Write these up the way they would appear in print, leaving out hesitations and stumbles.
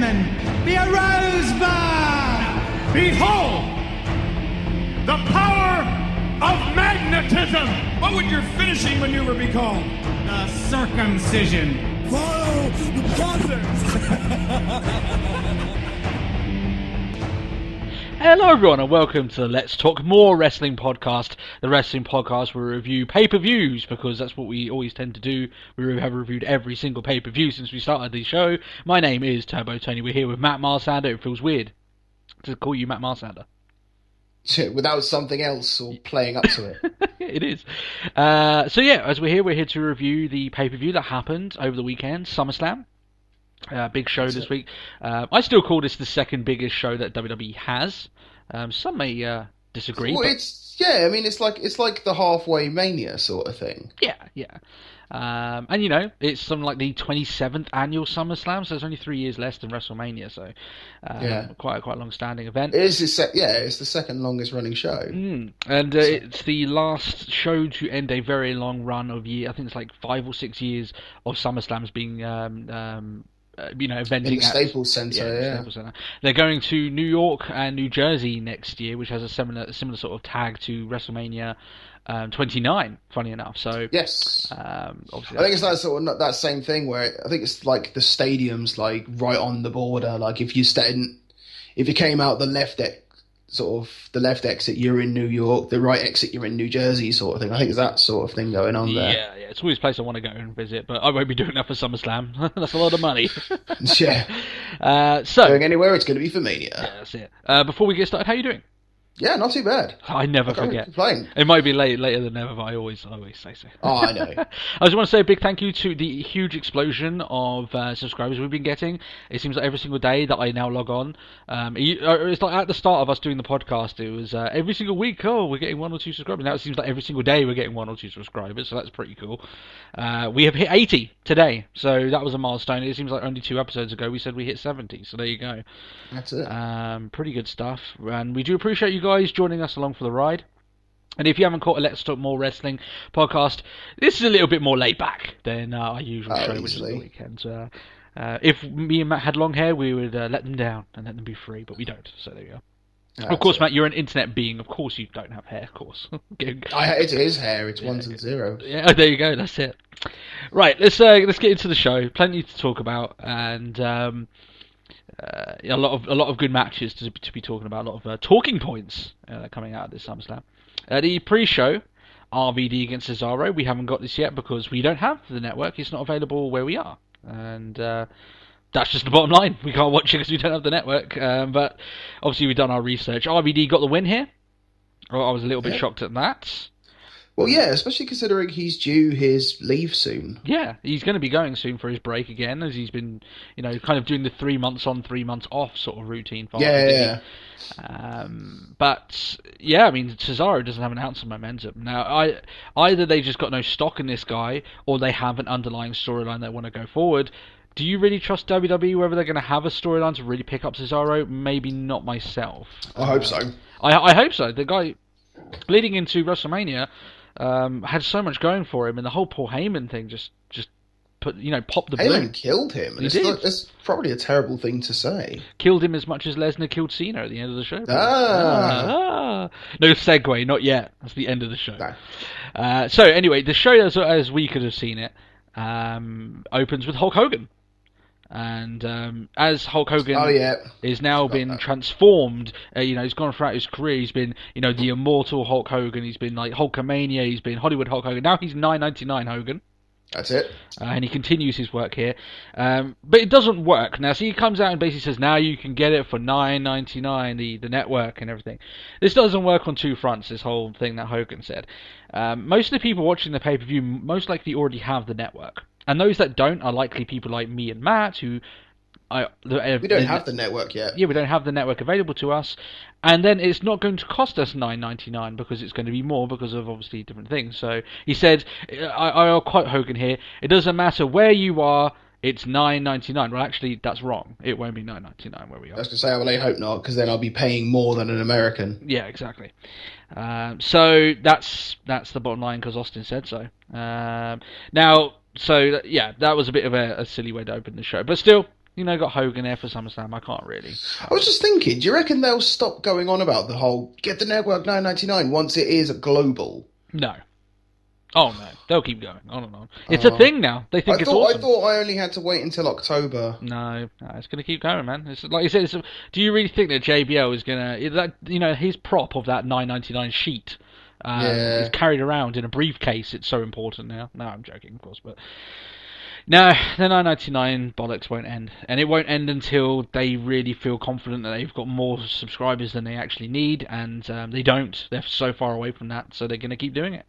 gentlemen, be a rosebud! Behold! The power of magnetism! What would your finishing maneuver be called? The circumcision. Follow the buzzers! Hello everyone and welcome to the Let's Talk More Wrestling podcast, the wrestling podcast where we review pay-per-views because that's what we always tend to do. We have reviewed every single pay-per-view since we started the show. My name is Turbo Tony. We're here with Matt Marsander. It feels weird to call you Matt Marsander. Without something else or playing up to it. It is. So yeah, as we're here to review the pay-per-view that happened over the weekend, Summerslam. Big show this week. I still call this the second biggest show that WWE has. Some may disagree. Well, but... it's like the halfway Mania sort of thing. Yeah. And you know, it's something like the 27th annual SummerSlam, so there's only 3 years less than WrestleMania. So quite a long-standing event. It's the second longest running show. And it's the last show to end a very long run of year. I think it's like 5 or 6 years of SummerSlams being eventing in the Staples Center. Yeah. Staples Center. They're going to New York and New Jersey next year, which has a similar sort of tag to WrestleMania 29. Funny enough, so yes. Obviously, I think it's that sort of that same thing where I think it's like the stadium's like right on the border. Like if you came out the left the left exit, you're in New York. The right exit, you're in New Jersey, sort of thing. I think it's that sort of thing going on there. Yeah. It's always a place I want to go and visit, but I won't be doing that for SummerSlam. That's a lot of money. Yeah. So going anywhere, it's going to be for Mania. Yeah, that's it. Before we get started, how are you doing? Yeah, not too bad. I never forget. It might be later than never, but I always say so. Oh, I know. I just want to say a big thank you to the huge explosion of subscribers we've been getting. It seems like every single day that I now log on. It's like at the start of us doing the podcast, it was every single week, we're getting 1 or 2 subscribers. Now it seems like every single day we're getting 1 or 2 subscribers, so that's pretty cool. We have hit 80 today, so that was a milestone. It seems like only 2 episodes ago we said we hit 70, so there you go. That's it. Pretty good stuff, and we do appreciate you guys joining us along for the ride. And if you haven't caught a Let's Talk More Wrestling podcast, this is a little bit more laid back than our usual show, which is the weekend. If me and Matt had long hair, we would let them down and let them be free, but we don't, so there you go. Of course, Matt, you're an internet being. Of course you don't have hair, of course. It is hair. It's ones and zeros. Yeah, there you go. That's it. Right, let's get into the show. Plenty to talk about, and a lot of good matches to be talking about. A lot of talking points coming out of this SummerSlam. The pre-show, RVD against Cesaro. We haven't got this yet because we don't have the network. It's not available where we are, and that's just the bottom line. We can't watch it because we don't have the network. But obviously we've done our research. RVD got the win here. I was a little bit shocked at that. Well, yeah, especially considering he's due his leave soon. Yeah, he's going to be going soon for his break again, as he's been, kind of doing the 3 months on, 3 months off sort of routine. But yeah, I mean, Cesaro doesn't have an ounce of momentum. Now, either they just got no stock in this guy, or they have an underlying storyline they want to go forward. Do you really trust WWE, whether they're going to have a storyline to really pick up Cesaro? Maybe not myself. I hope so. I hope so. The guy, leading into WrestleMania, had so much going for him, and the whole Paul Heyman thing just popped the balloon. Heyman killed him. And it's probably a terrible thing to say. Killed him as much as Lesnar killed Cena at the end of the show. No segue, not yet. That's the end of the show. No. So anyway, the show as we could have seen it opens with Hulk Hogan. And as Hulk Hogan is now been transformed, he's gone throughout his career. He's been, the immortal Hulk Hogan. He's been like Hulkamania. He's been Hollywood Hulk Hogan. Now he's $9.99 Hogan. That's it. And he continues his work here. But it doesn't work. Now, so he comes out and basically says, now you can get it for $9.99, the network and everything. This doesn't work on 2 fronts, this whole thing that Hogan said. Most of the people watching the pay-per-view most likely already have the network. And those that don't are likely people like me and Matt, who... we don't have the network yet. Yeah, we don't have the network available to us. And then it's not going to cost us $9.99 because it's going to be more because of obviously different things. So he said, I'll quote Hogan here, it doesn't matter where you are, it's $9.99. Well, actually, that's wrong. It won't be $9.99 where we are. I was going to say, well, I hope not, because then I'll be paying more than an American. Yeah, exactly. So that's the bottom line because Austin said so. Now... So, yeah, that was a bit of a silly way to open the show. But still, got Hogan there for SummerSlam. I can't really. I was just thinking, do you reckon they'll stop going on about the whole get the network $9.99 once it is global? No. Oh no, they'll keep going on and on. It's a thing now. They think it's awesome. I thought I only had to wait until October. No, it's going to keep going, man. It's like you said. Do you really think that JBL is going to his prop of that $9.99 sheet is carried around in a briefcase? It's so important now. No, I'm joking, of course, but no, the $9.99 bollocks won't end, and it won't end until they really feel confident that they've got more subscribers than they actually need, and they don't. They're so far away from that, so they're going to keep doing it.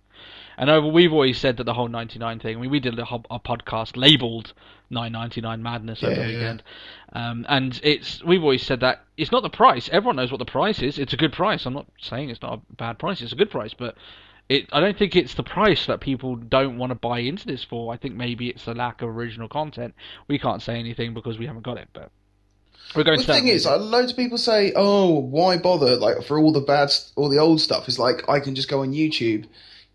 And we've always said that the whole 99 thing. I mean, we did a podcast labelled 9.99 Madness over the weekend, and we've always said that it's not the price. Everyone knows what the price is. It's a good price. I'm not saying it's not a bad price. It's a good price, but I don't think it's the price that people don't want to buy into this for. I think maybe it's the lack of original content. We can't say anything because we haven't got it, but we're going to. The thing is, loads of people say, "Oh, why bother? Like for all the old stuff, it's like I can just go on YouTube."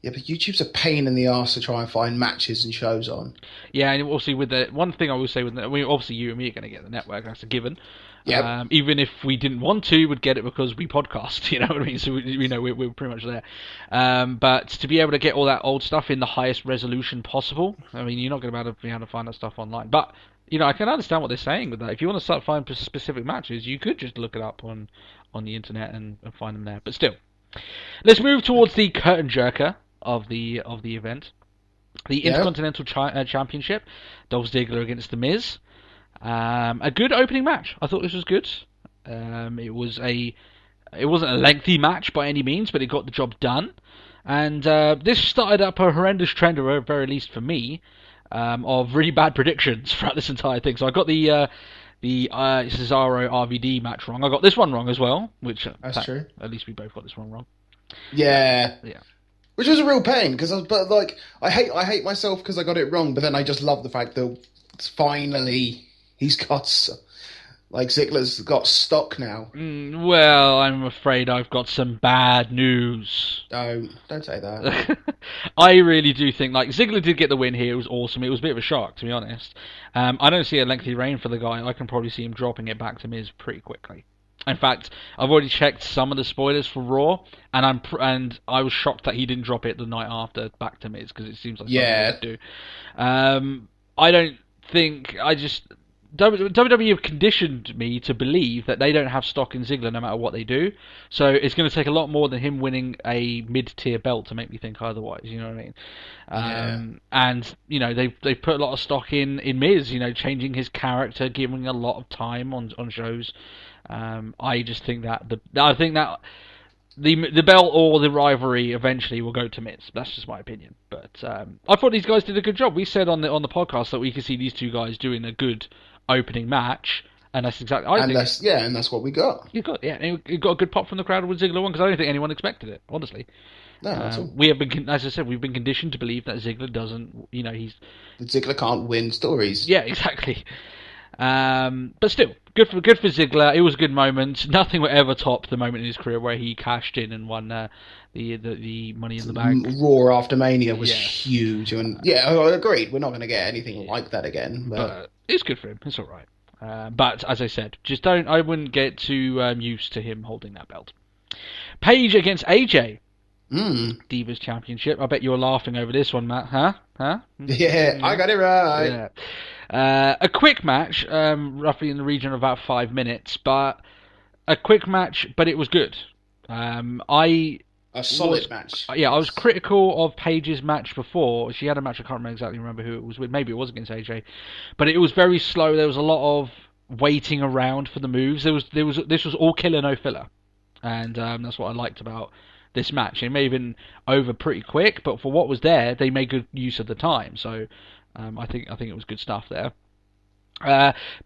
Yeah, but YouTube's a pain in the arse to try and find matches and shows on. Yeah, and obviously with the one thing I will say obviously you and me are going to get the network. That's a given. Yeah. Even if we didn't want to, we'd get it because we podcast. You know what I mean? So we're pretty much there. But to be able to get all that old stuff in the highest resolution possible, I mean, you're not going to be able to find that stuff online. But I can understand what they're saying with that. If you want to start finding specific matches, you could just look it up on the internet and find them there. But still, let's move towards the curtain jerker of the event, the Intercontinental Championship, Dolph Ziggler against The Miz. A good opening match. I thought this was good. It wasn't a lengthy match by any means, but it got the job done. And this started up a horrendous trend, or at very least for me, of really bad predictions throughout this entire thing. So I got the Cesaro RVD match wrong. I got this one wrong as well, which that's true. At least we both got this one wrong. Yeah. Which was a real pain because I hate myself because I got it wrong, but then I just love the fact that finally he's got Ziggler's got stock now. Well, I'm afraid I've got some bad news. Don't say that. I really do think Ziggler did get the win here. It was awesome. It was a bit of a shock, to be honest. I don't see a lengthy reign for the guy. I can probably see him dropping it back to Miz pretty quickly. In fact, I've already checked some of the spoilers for Raw, and I was shocked that he didn't drop it the night after back to Miz, because it seems like something he would do. I don't think... WWE have conditioned me to believe that they don't have stock in Ziggler no matter what they do, so it's going to take a lot more than him winning a mid-tier belt to make me think otherwise, you know what I mean? And, they've put a lot of stock in Miz, changing his character, giving a lot of time on shows. I just think that the belt or the rivalry eventually will go to Miz. That's just my opinion. But I thought these guys did a good job. We said on the podcast that we could see these two guys doing a good opening match, and that's exactly. And that's what we got. You got a good pop from the crowd with Ziggler won, because I don't think anyone expected it. Honestly, no, that's all. We have been, as I said, we've been conditioned to believe that Ziggler doesn't. Ziggler can't win stories. Yeah, exactly. But still, good for Ziggler. It was a good moment. Nothing will ever top the moment in his career where he cashed in and won the Money in the Bank. Raw after Mania was huge, and I agreed. We're not going to get anything like that again. But it's good for him. It's all right. But as I said, I wouldn't get too used to him holding that belt. Paige against AJ. Divas Championship. I bet you're laughing over this one, Matt. Huh? Yeah, I got it right. Yeah. A quick match, roughly in the region of about 5 minutes, but a quick match, but it was good. A solid match. Yeah, I was critical of Paige's match before. She had a match, I can't remember who it was with. Maybe it was against AJ, but it was very slow. There was a lot of waiting around for the moves. This was all killer, no filler, and that's what I liked about this match. It may have been over pretty quick, but for what was there, they made good use of the time. So I think it was good stuff there.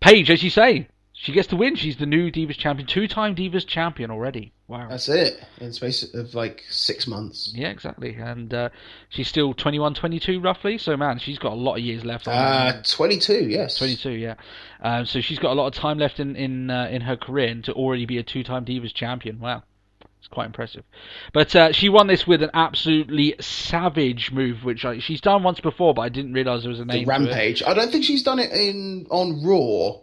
Paige, as you say, she gets the win. She's the new Divas Champion, 2-time Divas Champion already. Wow. That's it. In the space of 6 months. Yeah, exactly. And she's still 21, 22 roughly. So, man, she's got a lot of years left. 22, yes. 22, yeah. So she's got a lot of time left in her career, and to already be a 2-time Divas Champion. Wow. It's quite impressive. But she won this with an absolutely savage move, which she's done once before, but I didn't realise there was a name the Rampage. to it. I don't think she's done it on Raw.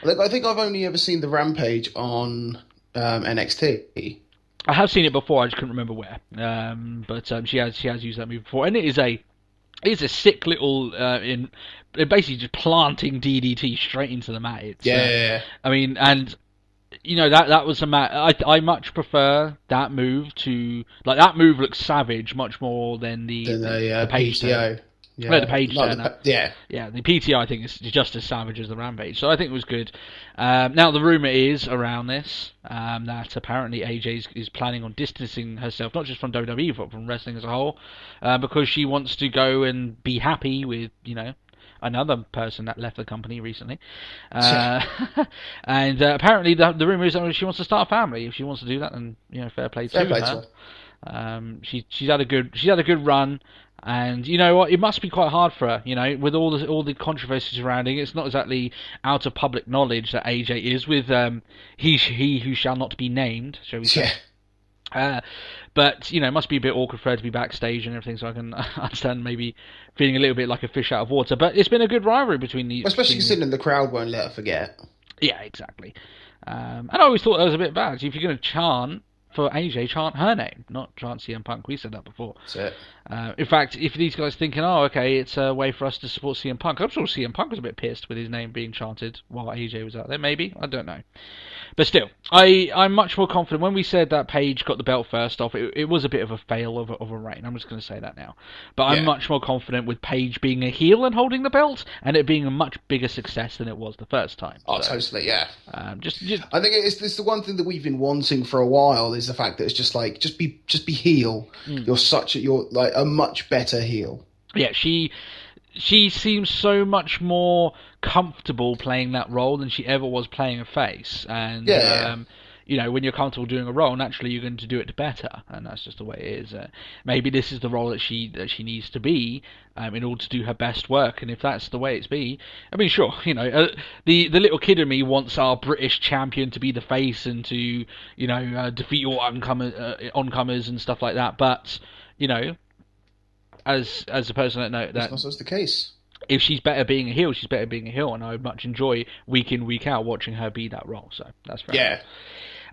I think I've only ever seen the Rampage on NXT. I have seen it before. I just couldn't remember where. But she has used that move before, and it is a sick little basically just planting DDT straight into the mat. It's, I mean, and that was a match. I much prefer that move to that move looks savage much more than the Page PTO. Yeah, the Page turn. The PTO I think is just as savage as the Rampage, so I think it was good. Now the rumor is around this that apparently AJ is planning on distancing herself not just from WWE but from wrestling as a whole, because she wants to go and be happy with another person that left the company recently, and apparently the rumor is that she wants to start a family. If she wants to do that, then fair play to her. She's had a good run. And you know what? It must be quite hard for her, with all the controversy surrounding it. It's not exactly out of public knowledge that AJ is with he who shall not be named, shall we say? But it must be a bit awkward for her to be backstage and everything. So I can understand maybe feeling a little bit like a fish out of water. But it's been a good rivalry between these, especially considering the crowd won't let her forget. Yeah, exactly. And I always thought that was a bit bad. If you're going to chant for AJ, chant her name, not chant CM Punk. We said that before. That's it. In fact, if these guys thinking, okay, it's a way for us to support CM Punk, I'm sure CM Punk was a bit pissed with his name being chanted while AJ was out there. Maybe, I don't know. But still, I'm much more confident. When we said that Paige got the belt first off, it was a bit of a fail of a reign. I'm just going to say that now. But I'm much more confident with Paige being a heel and holding the belt, and it being a much bigger success than it was the first time. Oh, so, totally, yeah. Just I think it's the one thing that we've been wanting for a while is the fact that it's just like just be heel. You're like a much better heel. Yeah, she seems so much more comfortable playing that role than she ever was playing a face. And, when you're comfortable doing a role, naturally you're going to do it better. And that's just the way it is. Maybe this is the role that she needs to be in order to do her best work. And if that's the way it's be, I mean, sure, the little kid in me wants our British champion to be the face and to, defeat all oncomers and stuff like that. But, as a person that's not supposed the case. If she's better being a heel, she's better being a heel, and I would much enjoy week in, week out watching her be that role. So that's fair. Yeah.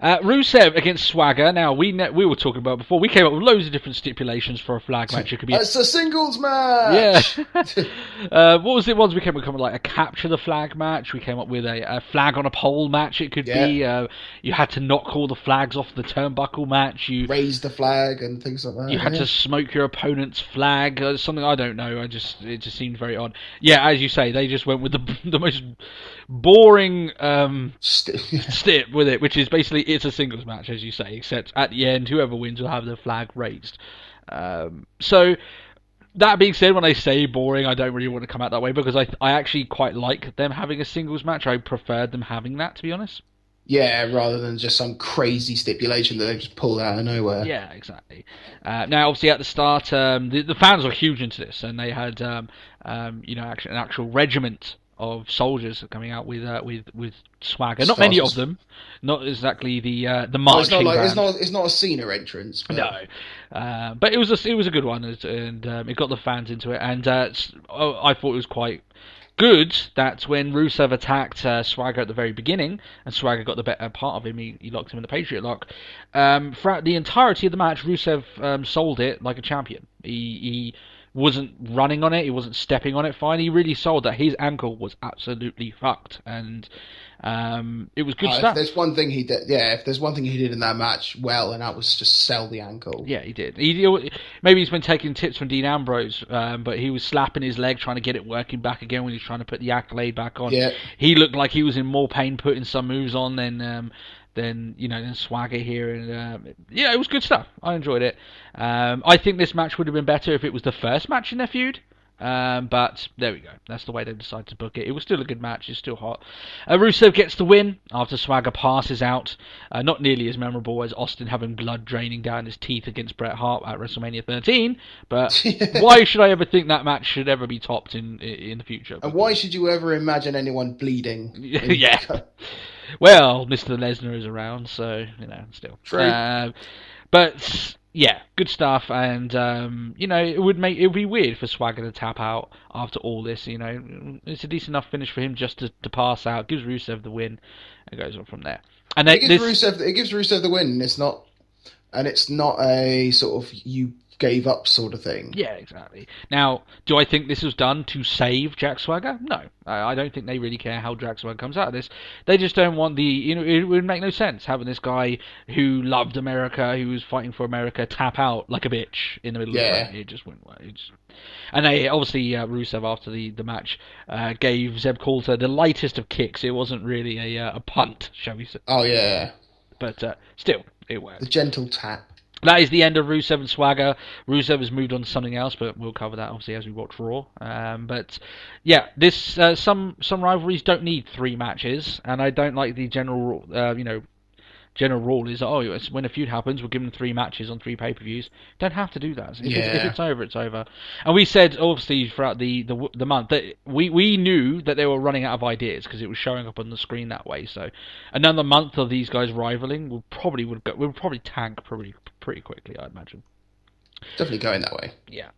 Rusev against Swagger. Now we were talking about before. We came up with loads of different stipulations for a flag match. It could be it's a singles match. Yeah. What was it? Ones we came up with like a capture the flag match. We came up with a flag on a pole match. It could be you had to knock all the flags off the turnbuckle match. You raise the flag and things like that. You had to smoke your opponent's flag. Something I don't know. It just seemed very odd. Yeah, as you say, they just went with the most boring stip with it, which is basically it's a singles match, as you say, except at the end, whoever wins will have the flag raised. So, that being said, when I say boring, I don't really want to come out that way, because I actually quite like them having a singles match. I preferred them having that, to be honest. Yeah, rather than just some crazy stipulation that they just pulled out of nowhere. Yeah, exactly. Now, obviously, at the start, the fans were huge into this, and they had an actual regiment of soldiers coming out with Swagger. Not many of them. Not exactly the marching band. It's not a Cena entrance. But... No, but it was a good one, and it got the fans into it. And I thought it was quite good that when Rusev attacked Swagger at the very beginning, and Swagger got the better part of him, he locked him in the Patriot Lock. Throughout the entirety of the match, Rusev sold it like a champion. He wasn't running on it, he wasn't stepping on it fine. He really sold that his ankle was absolutely fucked, and it was good stuff. If there's one thing he did, in that match well, and that was just sell the ankle. Yeah, he did. Maybe he's been taking tips from Dean Ambrose, but he was slapping his leg trying to get it working back again when he's trying to put the accolade back on. Yeah. He looked like he was in more pain putting some moves on than Swagger here, and it was good stuff. I enjoyed it. I think this match would have been better if it was the first match in their feud. But there we go. That's the way they decided to book it. It was still a good match. It's still hot. Rusev gets the win after Swagger passes out. Not nearly as memorable as Austin having blood draining down his teeth against Bret Hart at WrestleMania 13. But why should I ever think that match should ever be topped in the future? And why should you ever imagine anyone bleeding? Yeah. Well, Mr. Lesnar is around, so, still. True. But Yeah, good stuff, and it would be weird for Swagger to tap out after all this. It's a decent enough finish for him just to pass out. Gives Rusev the win, and goes on from there. And it gives Rusev the win. And it's not a sort of you gave up sort of thing. Yeah, exactly. Now, do I think this was done to save Jack Swagger? No. I don't think they really care how Jack Swagger comes out of this. They just don't want it would make no sense having this guy who loved America, who was fighting for America, tap out like a bitch in the middle of the ring. It just wouldn't work. And they, obviously, Rusev, after the match, gave Zeb Coulter the lightest of kicks. It wasn't really a punt, shall we say. Oh, yeah. But still, it worked. The gentle tap. That is the end of Rusev and Swagger. Rusev has moved on to something else, but we'll cover that obviously as we watch Raw. But yeah, this some rivalries don't need 3 matches, and I don't like the general general rule is when a feud happens, we'll give them 3 matches on 3 pay-per-views. Don't have to do that. If it's over, it's over. And we said obviously throughout the month that we knew that they were running out of ideas because it was showing up on the screen that way. So another month of these guys rivaling would probably tank pretty quickly, I'd imagine. Definitely going that way. Yeah.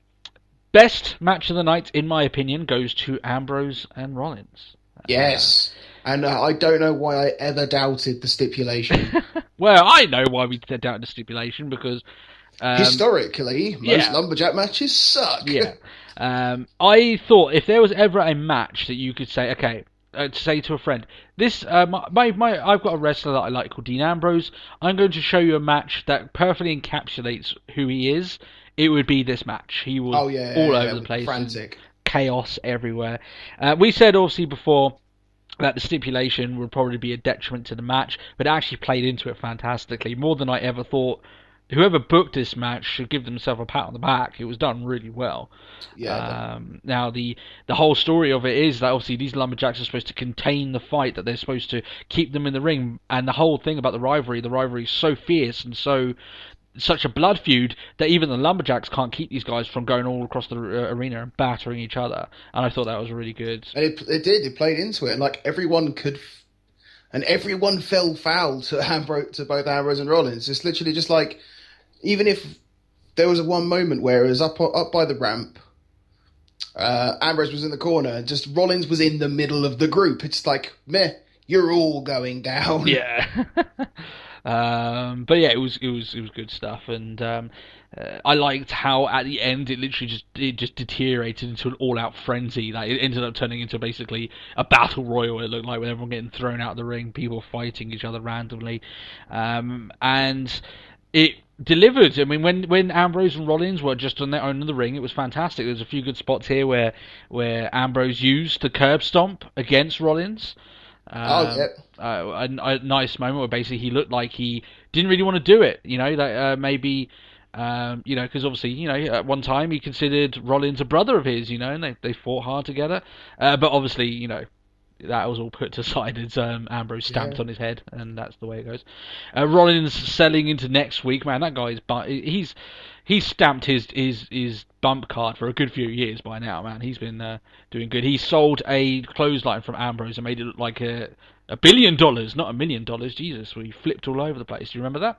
Best match of the night, in my opinion, goes to Ambrose and Rollins. Yes. And I don't know why I ever doubted the stipulation. Well, I know why we doubted the stipulation, because historically, most lumberjack matches suck. Yeah. I thought if there was ever a match that you could say, okay, say to a friend, this I've got a wrestler that I like called Dean Ambrose. I'm going to show you a match that perfectly encapsulates who he is. It would be this match. He was all over the place, frantic, chaos everywhere. We said obviously before that the stipulation would probably be a detriment to the match, but it actually played into it fantastically, more than I ever thought. Whoever booked this match should give themselves a pat on the back. It was done really well. Yeah. Now the whole story of it is that obviously these lumberjacks are supposed to contain the fight, that they're supposed to keep them in the ring, and the whole thing about the rivalry is so fierce and such a blood feud that even the lumberjacks can't keep these guys from going all across the arena and battering each other. And I thought that was really good. And it played into it, and like everyone fell foul to both Ambrose and Rollins. It's literally just like, even if there was one moment where it was up by the ramp, Ambrose was in the corner, just Rollins was in the middle of the group. It's like, meh, you're all going down. Yeah. But yeah, it was good stuff, and I liked how at the end it literally just deteriorated into an all-out frenzy. Like, it ended up turning into basically a battle royal. It looked like, with everyone getting thrown out of the ring, people fighting each other randomly, and it delivered. I mean, when Ambrose and Rollins were just on their own in the ring, it was fantastic. There's a few good spots here where Ambrose used the curb stomp against Rollins. A nice moment where basically he looked like he didn't really want to do it, maybe, because obviously, at one time he considered Rollins a brother of his, and they fought hard together, but obviously, that was all put aside as Ambrose stamped on his head, and that's the way it goes. Rollins selling into next week, man, that guy's he's stamped his bump card for a good few years by now, man. He's been doing good. He sold a clothesline from Ambrose and made it look like $1 billion, not $1 million. Jesus, we flipped all over the place. Do you remember that?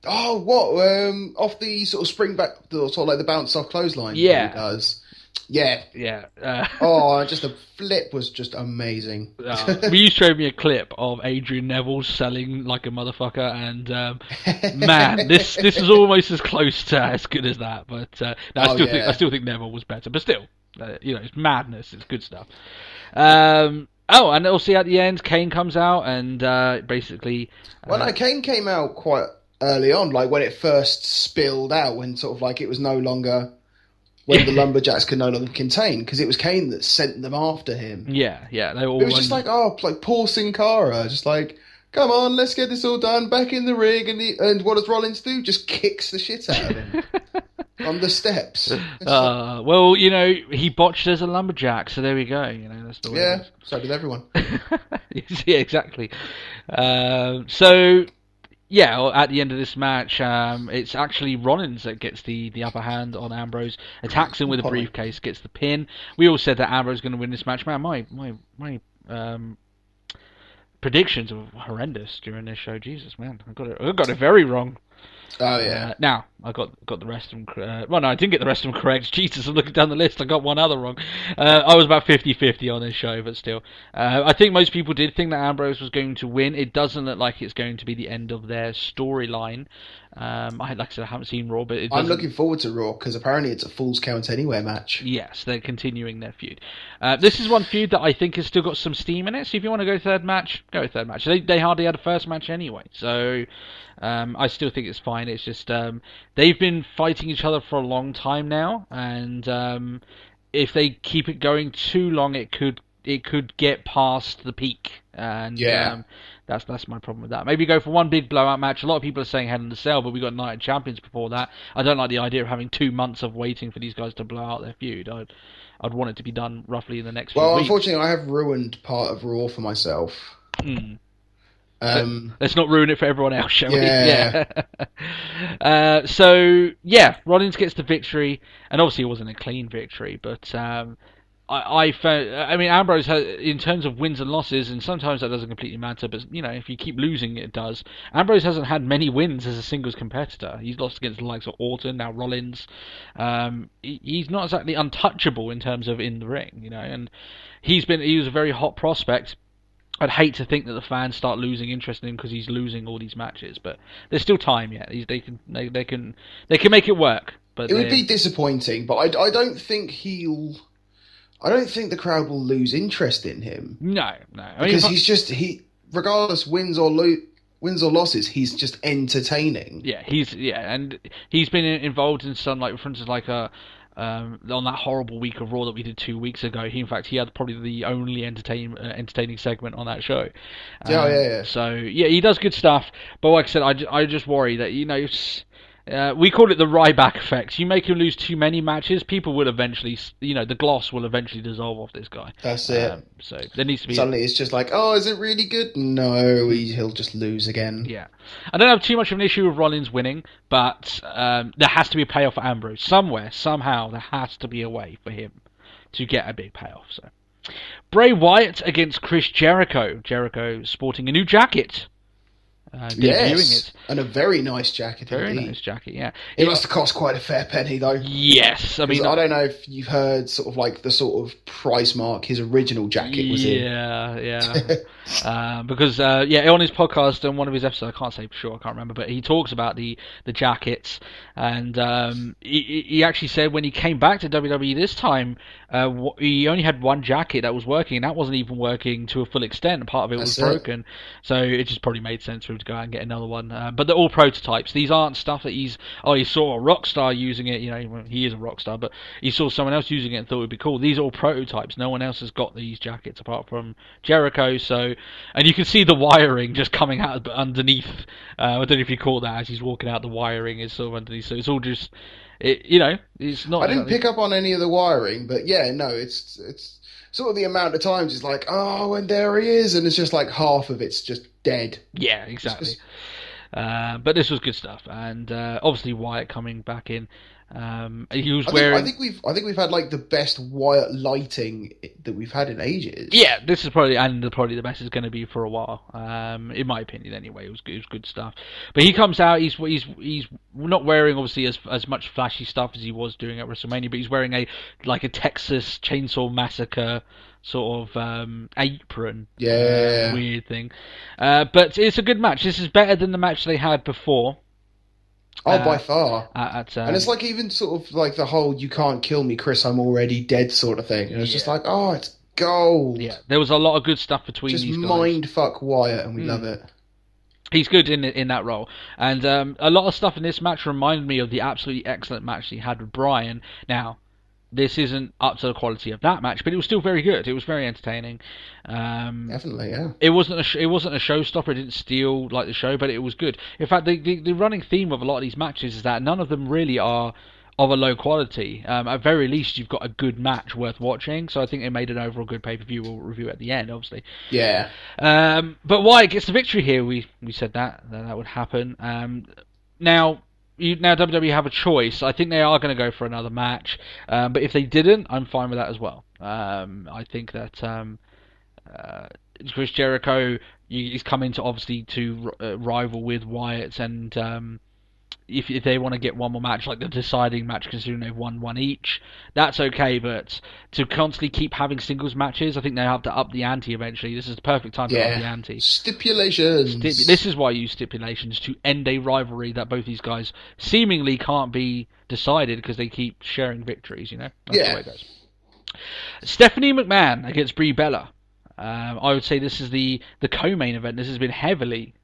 Oh, what? Off the sort of spring back, sort of like the bounce off clothesline. Yeah, he does. Yeah. Just the flip was just amazing. You showed me a clip of Adrian Neville selling like a motherfucker, and man, this was almost as close to as good as that. But I still think Neville was better. But still, it's madness. It's good stuff. And also at the end, Kane comes out and basically. Kane came out quite early on, like when it first spilled out, when sort of like it was no longer. When the lumberjacks could no longer contain, because it was Kane that sent them after him. Yeah, they all. It was just like poor Sin Cara, just like, come on, let's get this all done, back in the ring, and what does Rollins do? Just kicks the shit out of him on the steps. Well, he botched as a lumberjack, so there we go. That's the way. Yeah, so did everyone. Yeah, exactly. So. Yeah, at the end of this match, it's actually Rollins that gets the upper hand on Ambrose, attacks him with a briefcase, gets the pin. We all said that Ambrose is going to win this match. Man, my predictions were horrendous during this show. Jesus, man, I got it very wrong. Oh yeah. Now I got the rest of them. Well, no, I didn't get the rest of them correct. Jesus, I'm looking down the list. I got one other wrong. I was about 50-50 on this show, but still, I think most people did think that Ambrose was going to win. It doesn't look like it's going to be the end of their storyline. Like I said, I haven't seen Raw, but I'm looking forward to Raw because apparently it's a Falls Count Anywhere match. Yes, they're continuing their feud. This is one feud that I think has still got some steam in it. So if you want to go third match, go third match. They hardly had a first match anyway, so I still think it's fine. It's just they've been fighting each other for a long time now, and if they keep it going too long, it could get past the peak. And that's my problem with that. Maybe go for one big blowout match. A lot of people are saying Hell in a Cell, but we got Night of Champions before that. I don't like the idea of having 2 months of waiting for these guys to blow out their feud. I'd want it to be done roughly in the next few weeks. Well, unfortunately, I have ruined part of Raw for myself. Let's not ruin it for everyone else, shall we? Yeah. So, Rollins gets the victory, and obviously it wasn't a clean victory, but I found, I mean, Ambrose has, in terms of wins and losses, and sometimes that doesn't completely matter, but if you keep losing, it does. Ambrose hasn't had many wins as a singles competitor. He's lost against the likes of Orton, now Rollins. He's not exactly untouchable in terms of in the ring, and he was a very hot prospect. I'd hate to think that the fans start losing interest in him because he's losing all these matches, but there's still time yet. They can make it work. But it would be disappointing, but I don't think I don't think the crowd will lose interest in him. No. Because he's regardless wins or losses, he's just entertaining. Yeah, and he's been involved in some, like, for instance, like on that horrible week of Raw that we did 2 weeks ago. He had probably the only entertaining segment on that show. Yeah. So he does good stuff. But like I said, I just worry that we call it the Ryback effect. You make him lose too many matches, people will eventually, the gloss will eventually dissolve off this guy. That's it. So there needs to be... Suddenly it's just like, oh, is it really good? No, he'll just lose again. Yeah. I don't have too much of an issue with Rollins winning, but there has to be a payoff for Ambrose. Somewhere, somehow, there has to be a way for him to get a big payoff. So, Bray Wyatt against Chris Jericho. Jericho sporting a new jacket. Debuting it. And a very nice jacket. Very indeed. nice jacket, yeah. It must have cost quite a fair penny, though. Yes, I mean, I don't know if you've heard sort of like the sort of price mark his original jacket was in. Yeah. Because on his podcast, on one of his episodes, I can't say for sure, I can't remember, but he talks about the jackets, and he actually said when he came back to WWE this time, he only had one jacket that was working, and that wasn't even working to a full extent. Part of it was broken, so it just probably made sense for him to go out and get another one. But they're all prototypes. These aren't stuff that he saw a rock star using it. He is a rock star, but he saw someone else using it and thought it would be cool. These are all prototypes. No one else has got these jackets apart from Jericho. So, and you can see the wiring just coming out underneath. I don't know if you caught that as he's walking out. The wiring is sort of underneath. So it's all just, it's not. I didn't pick up on any of the wiring, but it's sort of the amount of times it's like, oh, and there he is, and it's just like half of it's just dead. Yeah, exactly. But this was good stuff, and obviously Wyatt coming back in. He was wearing. I think we've had like the best Wyatt lighting that we've had in ages. Yeah, this is probably the best it's going to be for a while. In my opinion, anyway, it was good stuff. But he comes out. He's not wearing obviously as much flashy stuff as he was doing at WrestleMania, but he's wearing a Texas Chainsaw Massacre sort of apron. Yeah. Weird thing. But it's a good match. This is better than the match they had before. Oh, by far. And it's like even sort of like the whole "you can't kill me, Chris, I'm already dead" sort of thing. And it's just like, oh, it's gold. Yeah, there was a lot of good stuff between just these guys. Just mind fuck Wyatt, and we love it. He's good in that role. And a lot of stuff in this match reminded me of the absolutely excellent match he had with Bryan. Now, this isn't up to the quality of that match, but it was still very good. It was very entertaining. Definitely, yeah. It wasn't a showstopper. It didn't steal like the show, but it was good. In fact, the running theme of a lot of these matches is that none of them really are of a low quality. At very least, you've got a good match worth watching. So I think it made an overall good pay-per-view. We'll review at the end, obviously. Yeah. But Wyatt gets the victory here. We said that would happen. Now WWE have a choice. I think they are going to go for another match. But if they didn't, I'm fine with that as well. I think that Chris Jericho is coming to obviously to rival with Wyatt, and if they want to get one more match, like the deciding match, considering they've won one each, that's okay. But to constantly keep having singles matches, I think they have to up the ante eventually. This is the perfect time to up the ante. Stipulations. This is why I use stipulations, to end a rivalry that both these guys seemingly can't be decided because they keep sharing victories. That's the way it goes. Stephanie McMahon against Brie Bella. I would say this is the co-main event. This has been heavily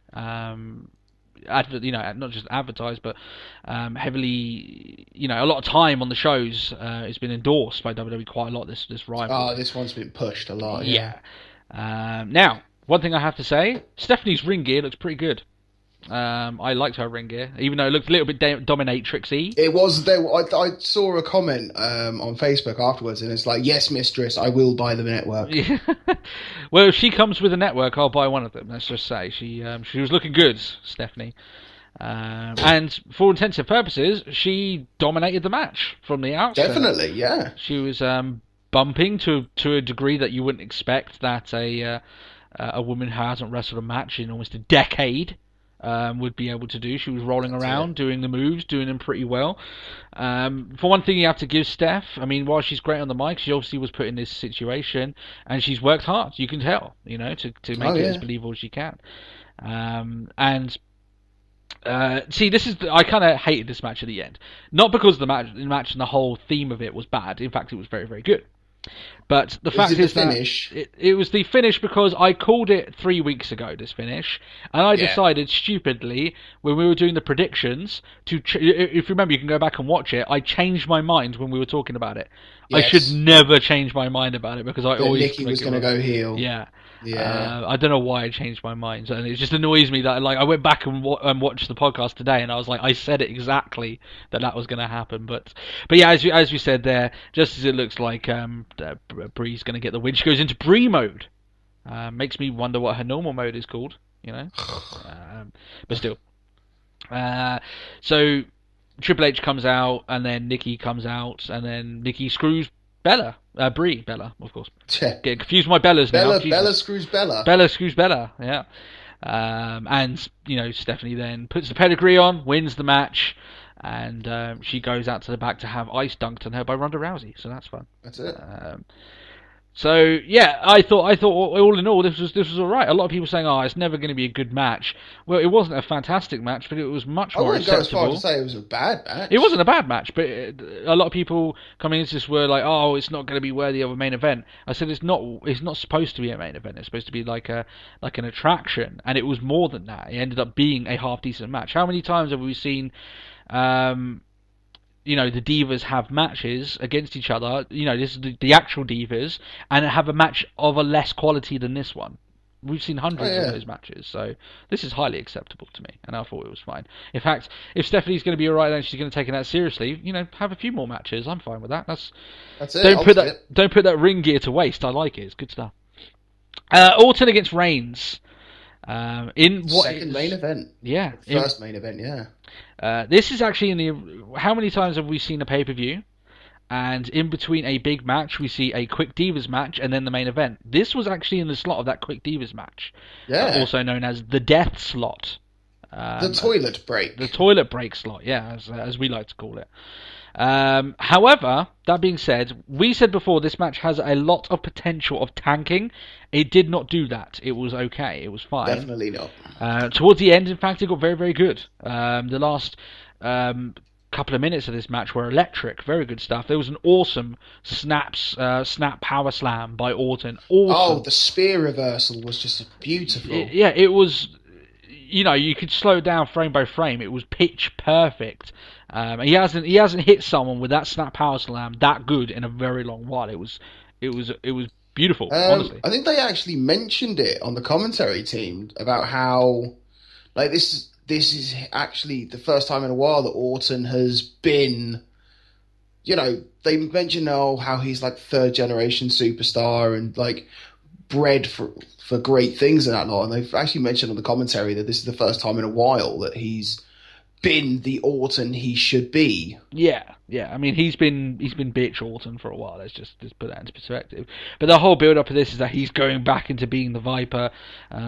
not just advertised, but heavily, a lot of time on the shows. It's been endorsed by WWE quite a lot. This rivalry. Oh, this one's been pushed a lot. Yeah. Now, one thing I have to say, Stephanie's ring gear looks pretty good. I liked her ring gear, even though it looked a little bit dominatrix-y. It was there. I saw a comment on Facebook afterwards, and it's like, "Yes, mistress, I will buy the network." Yeah. Well, if she comes with a network, I'll buy one of them. Let's just say she was looking good, Stephanie, and for all intents and purposes, she dominated the match from the outset. Definitely, yeah. She was bumping to a degree that you wouldn't expect that a woman who hasn't wrestled a match in almost a decade would be able to do. She was rolling around, doing the moves, doing them pretty well. For one thing, you have to give Steph, while she's great on the mic, she obviously was put in this situation, and she's worked hard, you can tell, to make it as believable as she can. See, I kind of hated this match at the end. Not because the match and the whole theme of it was bad. In fact, it was very, very good. But the fact is that it was the finish because I called it 3 weeks ago, this finish, and I decided stupidly when we were doing the predictions if you remember, you can go back and watch it. I changed my mind when we were talking about it. Yes. I should never change my mind about it because I always Nikki was going to go heel. Yeah. I don't know why I changed my mind, and it just annoys me that I went back and watched the podcast today, and I was like, I said it exactly that was going to happen. But yeah, as you said there, just as it looks like Brie's going to get the win, she goes into Brie mode. Makes me wonder what her normal mode is called, but still. So Triple H comes out, and then Nikki comes out, and then Nikki screws Bella, of course. Getting confused with my Bellas now. Bella screws Bella. Bella screws Bella, yeah. And Stephanie then puts the pedigree on, wins the match, and she goes out to the back to have ice dunked on her by Ronda Rousey. So that's fun. That's it. So yeah, I thought all in all this was all right. A lot of people saying, "Oh, it's never going to be a good match." Well, it wasn't a fantastic match, but it was much more acceptable. I wouldn't go as far to say it was a bad match. It wasn't a bad match, but a lot of people coming into this were like, "Oh, it's not going to be worthy of a main event." I said, "It's not supposed to be a main event. It's supposed to be like an attraction," and it was more than that. It ended up being a half decent match. How many times have we seen? The divas have matches against each other. This is the actual divas, and have a match of a less quality than this one. We've seen hundreds of those matches, so this is highly acceptable to me, and I thought it was fine. In fact, if Stephanie's going to be alright, then she's going to take that seriously. Have a few more matches. I'm fine with that. That's it. Don't put that ring gear to waste. I like it. It's good stuff. Orton against Reigns. Second main event. Yeah. First main event, yeah. This is actually how many times have we seen a pay-per-view, and in between a big match we see a quick divas match and then the main event. This was actually in the slot of that quick divas match, also known as the death slot. The toilet break. The toilet break slot, yeah, as we like to call it. However, that being said, we said before this match has a lot of potential of tanking. It did not do that. It was okay. It was fine. Definitely not. Towards the end, in fact, it got very, very good. The last couple of minutes of this match were electric. Very good stuff. There was an awesome snap power slam by Orton. Awesome. Oh, the spear reversal was just beautiful. It was. You could slow it down frame by frame. It was pitch perfect. He hasn't hit someone with that snap power slam that good in a very long while. It was beautiful. Honestly, I think they actually mentioned it on the commentary team about how this is actually the first time in a while that Orton has been. They mentioned how he's like third generation superstar and bred for great things and that lot. And they've actually mentioned on the commentary that this is the first time in a while that he's been the Orton he should be. Yeah. I mean, he's been bitch Orton for a while. Let's just put that into perspective. But the whole build up of this is that he's going back into being the Viper,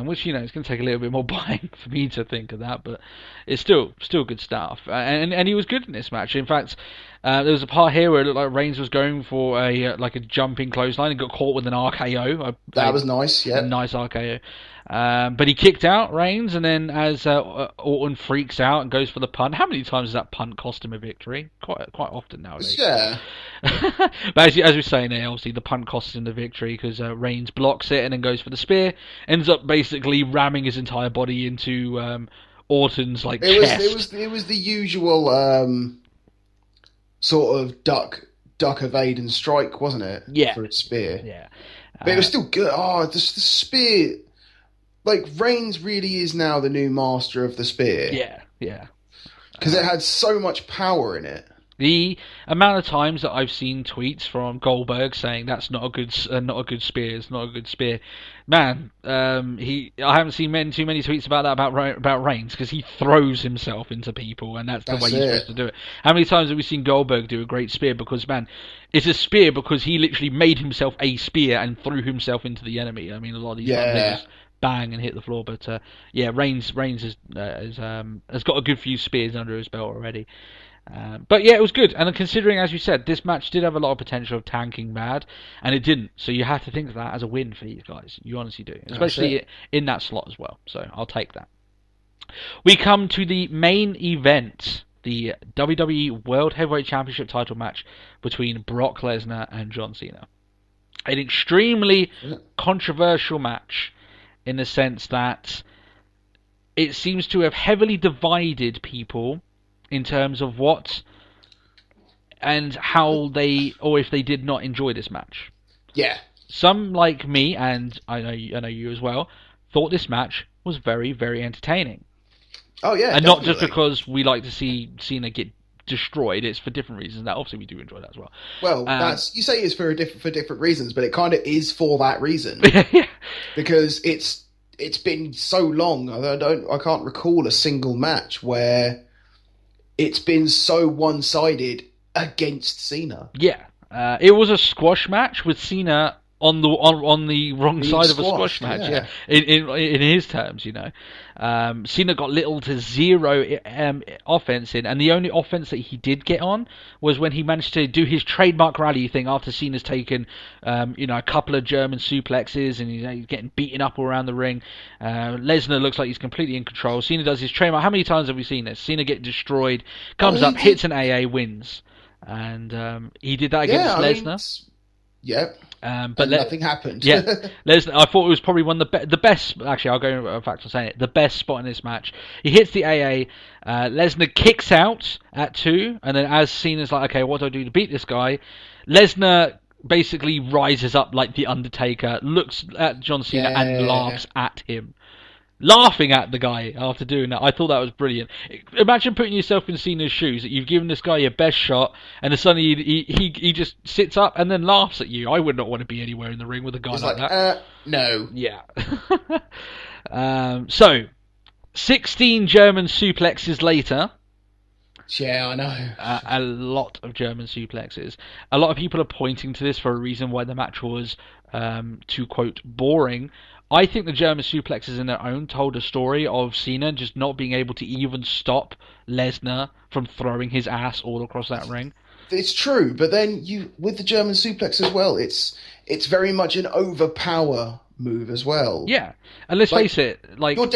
which it's going to take a little bit more buying for me to think of that, but it's still good stuff. And he was good in this match. In fact, there was a part here where it looked like Reigns was going for a jumping clothesline and got caught with an RKO. That was nice, yeah. A nice RKO. But he kicked out Reigns, and then as Orton freaks out and goes for the punt, how many times has that punt cost him a victory? Quite often nowadays. Yeah. But as we're saying there, obviously the punt costs him the victory because Reigns blocks it and then goes for the spear, ends up basically ramming his entire body into Orton's chest. It was the usual sort of duck, evade and strike, wasn't it? Yeah. For a spear. Yeah. But it was still good. Oh, the spear. Like, Reigns really is now the new master of the spear. Yeah. Because it had so much power in it. The amount of times that I've seen tweets from Goldberg saying that's not a good spear, it's not a good spear. Man, I haven't seen too many tweets about that about Reigns, because he throws himself into people, and that's the way he's supposed to do it. How many times have we seen Goldberg do a great spear? Because, man, it's a spear because he literally made himself a spear and threw himself into the enemy. I mean, a lot of these times they just bang and hit the floor, but Reigns has got a good few spears under his belt already. But yeah, it was good, and considering, as you said, this match did have a lot of potential of tanking bad, and it didn't, so you have to think of that as a win for these guys. You honestly do, especially in that slot as well, so I'll take that. We come to the main event, the WWE World Heavyweight Championship title match between Brock Lesnar and John Cena. An extremely controversial match in the sense that it seems to have heavily divided people in terms of what and how or if they did not enjoy this match. Yeah. Some, like me, and I know you as well, thought this match was very, very entertaining. Oh yeah, and definitely. Not just because we like to see Cena get destroyed. It's for different reasons. Now, obviously, we do enjoy that as well. Well, you say it's for different reasons, but it kind of is for that reason. Yeah. Because it's been so long. I can't recall a single match where it's been so one-sided against Cena. Yeah, it was a squash match with Cena on the wrong side of a squash match. Yeah, in his terms, Cena got little to zero offense in, and the only offense that he did get on was when he managed to do his trademark rally thing after Cena's taken a couple of German suplexes and he's getting beaten up all around the ring. Lesnar looks like he's completely in control. Cena does his trademark. How many times have we seen this? Cena get destroyed, comes up, hits an AA, wins, and he did that against Lesnar. But nothing happened. Yeah, Lesnar. I thought it was probably one of the best. Actually, I'll go back to saying it. The best spot in this match. He hits the AA. Lesnar kicks out at 2, and then as Cena's like, okay, what do I do to beat this guy? Lesnar basically rises up like the Undertaker, looks at John Cena and laughs at him. Laughing at the guy after doing that. I thought that was brilliant. Imagine putting yourself in Cena's shoes, that you've given this guy your best shot, and then suddenly he just sits up and then laughs at you. I would not want to be anywhere in the ring with a guy like that. No. Yeah. So, 16 German suplexes later. Yeah, I know. A lot of German suplexes. A lot of people are pointing to this for a reason why the match was, to quote, boring. I think the German suplexes in their own told a story of Cena just not being able to even stop Lesnar from throwing his ass all across that ring. It's true, but then with the German suplex as well, it's very much an overpower move as well. Yeah, and let's face it, you're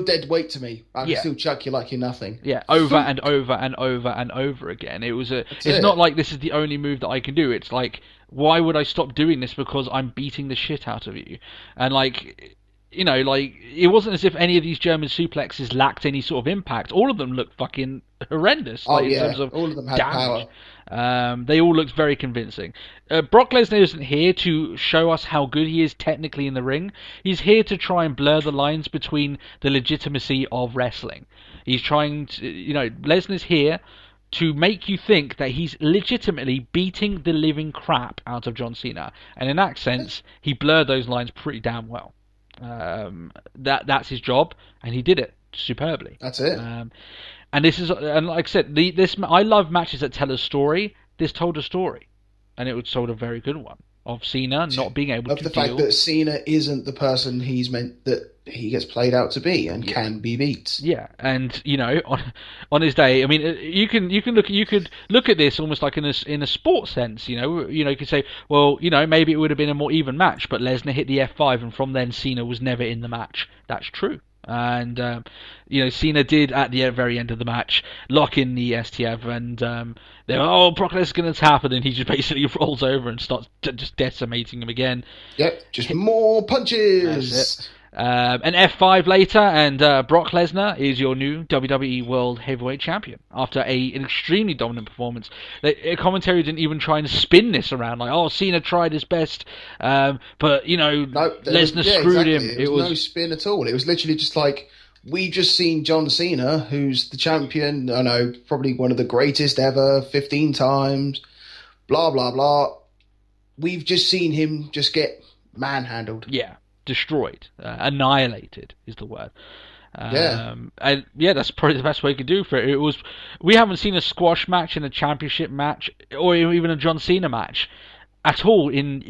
dead weight to me. I can still chuck you like you're nothing. Yeah, over and over and over and over again. It's not like this is the only move that I can do. It's like, why would I stop doing this because I'm beating the shit out of you? And it wasn't as if any of these German suplexes lacked any sort of impact. All of them looked fucking horrendous. In terms of all of them had damage. power. They all looked very convincing. Brock Lesnar isn't here to show us how good he is technically in the ring. He's here to try and blur the lines between the legitimacy of wrestling. He's trying to, Lesnar's here to make you think that he's legitimately beating the living crap out of John Cena. And in that sense, he blurred those lines pretty damn well. That's his job, and he did it superbly. That's it. And this is, and like I said, I love matches that tell a story. This told a story, and it was told a very good one of Cena not being able to deal. Of the fact that Cena isn't the person he's meant that he gets played out to be and can be beat. Yeah, and on his day, I mean, you could look at this almost like in a sports sense. You could say, well, maybe it would have been a more even match, but Lesnar hit the F5, and from then Cena was never in the match. That's true. And Cena did at the very end of the match lock in the STF, and they're Brock Lesnar's going to tap, and then he just basically rolls over and starts just decimating him again. Yep, just more punches. That's it. An F5 later, and Brock Lesnar is your new WWE World Heavyweight Champion after an extremely dominant performance. The commentary didn't even try and spin this around like, Cena tried his best, but Lesnar screwed him. It was no spin at all. It was literally just like, we just seen John Cena, who's the champion. I know, probably one of the greatest ever, 15 times. Blah blah blah. We've just seen him just get manhandled. Yeah. Destroyed, annihilated is the word. And that's probably the best way you could do for it. We haven't seen a squash match in a championship match, or even a John Cena match at all until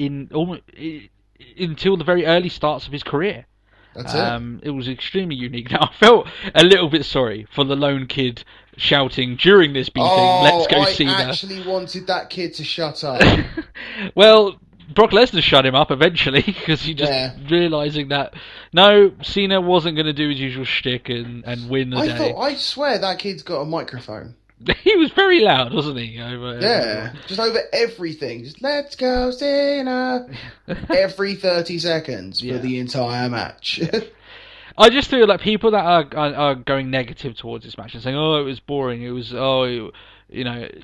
the very early starts of his career. That's it. It was extremely unique. Now I felt a little bit sorry for the lone kid shouting during this beating, "Let's go, Cena!" I actually wanted that kid to shut up. Well, Brock Lesnar shut him up eventually because he just realising that no, Cena wasn't going to do his usual shtick and win the day. I swear that kid's got a microphone. He was very loud, wasn't he? Just over everything. Just let's go, Cena. Every 30 seconds for the entire match. I just feel like people that are going negative towards this match and saying, "Oh, it was boring. It was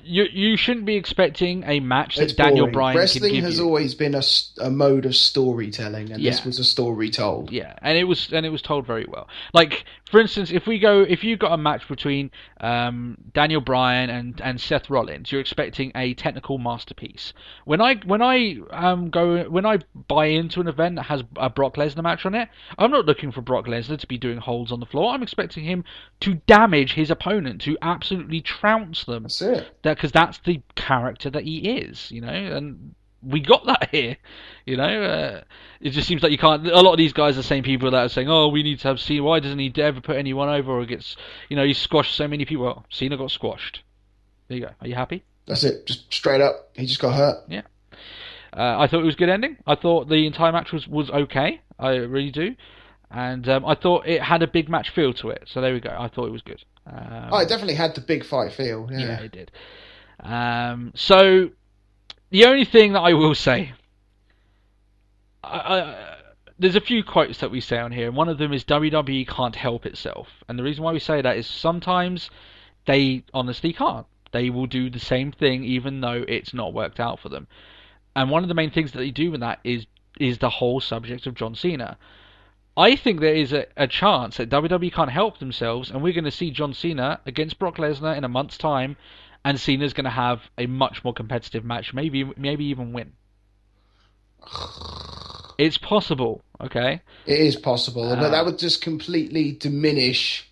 you shouldn't be expecting a match that Daniel Bryan can give you." Wrestling has always been a mode of storytelling, and this was a story told. Yeah, and it was told very well. Like, for instance, if you got a match between Daniel Bryan and Seth Rollins, you're expecting a technical masterpiece. When I buy into an event that has a Brock Lesnar match on it, I'm not looking for Brock Lesnar to be doing holds on the floor. I'm expecting him to damage his opponent, to absolutely trounce them. That's it. Because that's the character that he is, and we got that here. It just seems like you can't. A lot of these guys are the same people that are saying, "Oh, we need to have Cena. Why doesn't he ever put anyone over or gets, he squashed so many people." Well, Cena got squashed. There you go. Are you happy? That's it. Just straight up. He just got hurt. Yeah. I thought it was a good ending. I thought the entire match was okay. I really do. And I thought it had a big match feel to it. So there we go. I thought it was good. It definitely had the big fight feel. Yeah, it did. So the only thing that I will say, there's a few quotes that we say on here, and one of them is WWE can't help itself. And the reason why we say that is sometimes they honestly can't. They will do the same thing even though it's not worked out for them. And one of the main things that they do with that is the whole subject of John Cena. I think there is a chance that WWE can't help themselves, and we're going to see John Cena against Brock Lesnar in a month's time, and Cena's going to have a much more competitive match, maybe even win. It's possible, okay? It is possible, but that would just completely diminish.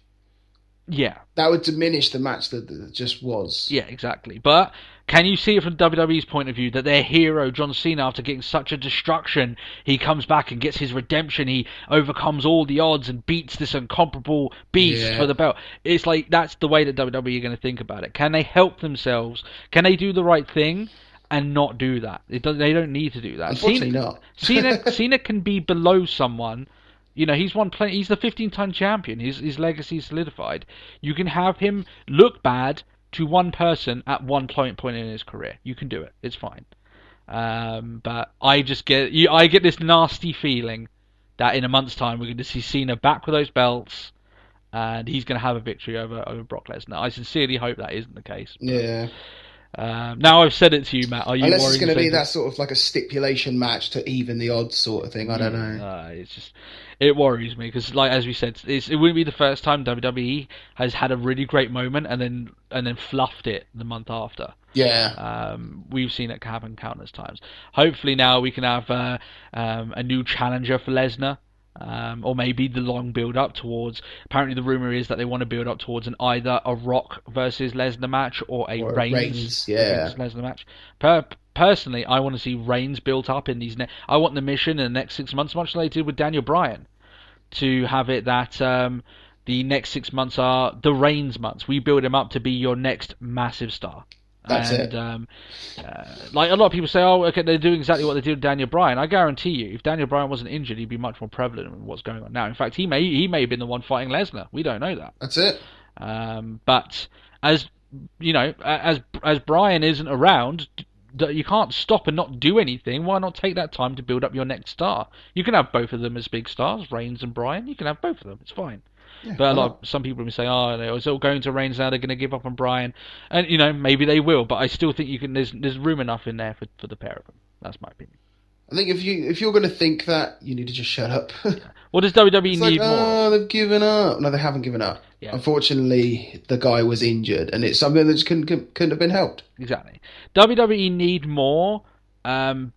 Yeah. That would diminish the match that just was. Yeah, exactly. But can you see it from WWE's point of view that their hero, John Cena, after getting such a destruction, he comes back and gets his redemption, he overcomes all the odds and beats this incomparable beast for the belt. It's like, that's the way that WWE are going to think about it. Can they help themselves? Can they do the right thing and not do that? They don't need to do that. Unfortunately not. Cena can be below someone. He's he's the 15-time champion. His legacy is solidified. You can have him look bad to one person at one point in his career. You can do it. It's fine. But I just get this nasty feeling that in a month's time we're going to see Cena back with those belts, and he's going to have a victory over Brock Lesnar. I sincerely hope that isn't the case. Yeah. Now I've said it to you, Matt. Are you Unless worried it's going to be that sort of like a stipulation match to even the odds sort of thing. I don't know. It worries me because, like as we said, it wouldn't be the first time WWE has had a really great moment and then fluffed it the month after. Yeah. We've seen it happen countless times. Hopefully now we can have a new challenger for Lesnar. Or maybe the long build up towards. Apparently, the rumor is that they want to build up towards either a Rock versus Lesnar match or a Reigns versus Lesnar match. Personally, I want to see Reigns built up in these. I want the mission in the next 6 months, much like they did with Daniel Bryan, to have it that the next 6 months are the Reigns months. We build him up to be your next massive star. That's it. Like a lot of people say, oh, okay, they're doing exactly what they did with Daniel Bryan. I guarantee you, if Daniel Bryan wasn't injured, he'd be much more prevalent in what's going on now. In fact, he may have been the one fighting Lesnar. We don't know that. That's it. But as you know, as Bryan isn't around, you can't stop and not do anything. Why not take that time to build up your next star? You can have both of them as big stars, Reigns and Bryan. You can have both of them. It's fine. Yeah, but some people will say, "Oh, it's all going to Reigns now. They're going to give up on Bryan," and maybe they will. But I still think there's room enough in there for the pair of them. That's my opinion. I think if you're going to think that, you need to just shut up. What does WWE need more? Oh, they've given up. No, they haven't given up. Yeah. Unfortunately, the guy was injured, and it's something that just couldn't have been helped. Exactly. WWE need more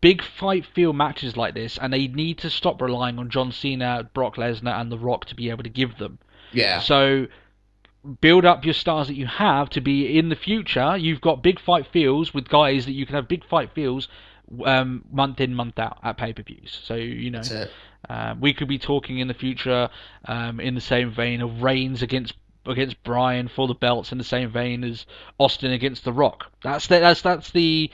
big fight feel matches like this, and they need to stop relying on John Cena, Brock Lesnar, and The Rock to be able to give them. Yeah. So build up your stars that you have to be in the future. You've got big fight feels with guys that you can have big fight feels month in, month out at pay-per-views. So, That's it. We could be talking in the future in the same vein of Reigns against Bryan for the belts, in the same vein as Austin against The Rock. That's the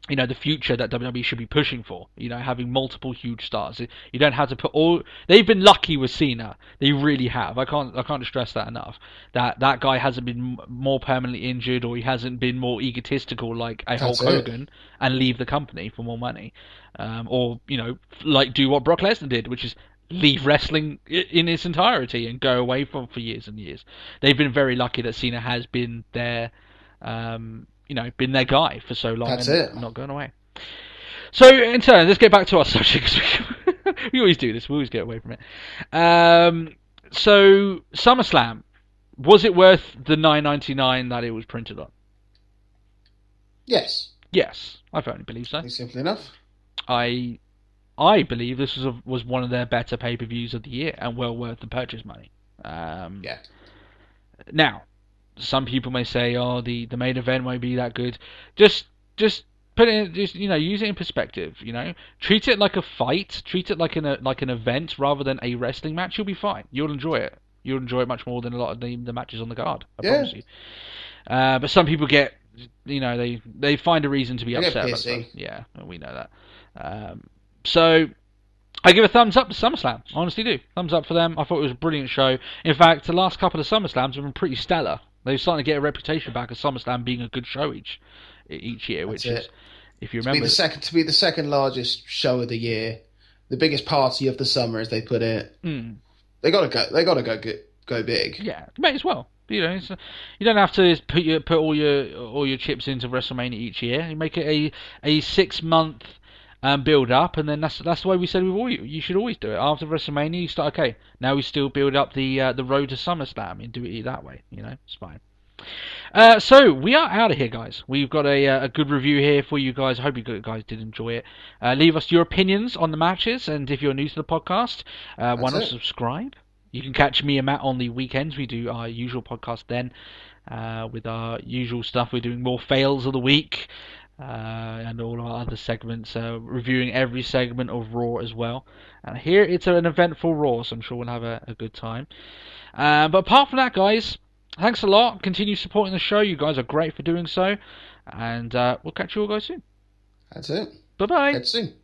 the future that WWE should be pushing for. Having multiple huge stars. You don't have to put all. They've been lucky with Cena. They really have. I can't stress that enough. That guy hasn't been more permanently injured, or he hasn't been more egotistical like a Hulk Hogan and leave the company for more money, or like do what Brock Lesnar did, which is leave wrestling in its entirety and go away for years and years. They've been very lucky that Cena has been their been their guy for so long. That's and not going away. So in turn, let's get back to our subject. We always do this. We always get away from it. So SummerSlam, was it worth the $9.99 that it was printed on? Yes. Yes, I firmly believe so. Simple enough. I believe this was one of their better pay-per-views of the year and well worth the purchase money. Yeah. Now, some people may say, "Oh, the main event won't be that good." Just put it, use it in perspective. Treat it like a fight. Treat it like an event rather than a wrestling match. You'll be fine. You'll enjoy it. You'll enjoy it much more than a lot of the matches on the card. I promise you. But some people get, they find a reason to be upset. Yeah, we know that. So I give a thumbs up to SummerSlam. I honestly do. Thumbs up for them. I thought it was a brilliant show. In fact, the last couple of SummerSlams have been pretty stellar. They're starting to get a reputation back of SummerSlam being a good show each year, which is, if you remember, to be the second largest show of the year, the biggest party of the summer, as they put it. They gotta go big. Yeah, may as well. You don't have to put all your chips into WrestleMania each year. You make it a 6 month build up, and then that's the way we said you should always do it. After WrestleMania, you start, okay, now we still build up the road to SummerSlam and do it that way. It's fine. So we are out of here, guys. We've got a good review here for you guys. I hope you guys did enjoy it. Leave us your opinions on the matches, and if you're new to the podcast, why not subscribe? You can catch me and Matt on the weekends. We do our usual podcast then, with our usual stuff. We're doing more fails of the week. And all our other segments, reviewing every segment of Raw as well. And here it's an eventful Raw, so I'm sure we'll have a good time. But apart from that, guys, thanks a lot. Continue supporting the show. You guys are great for doing so. And we'll catch you all guys soon. That's it. Bye-bye. Catch you soon.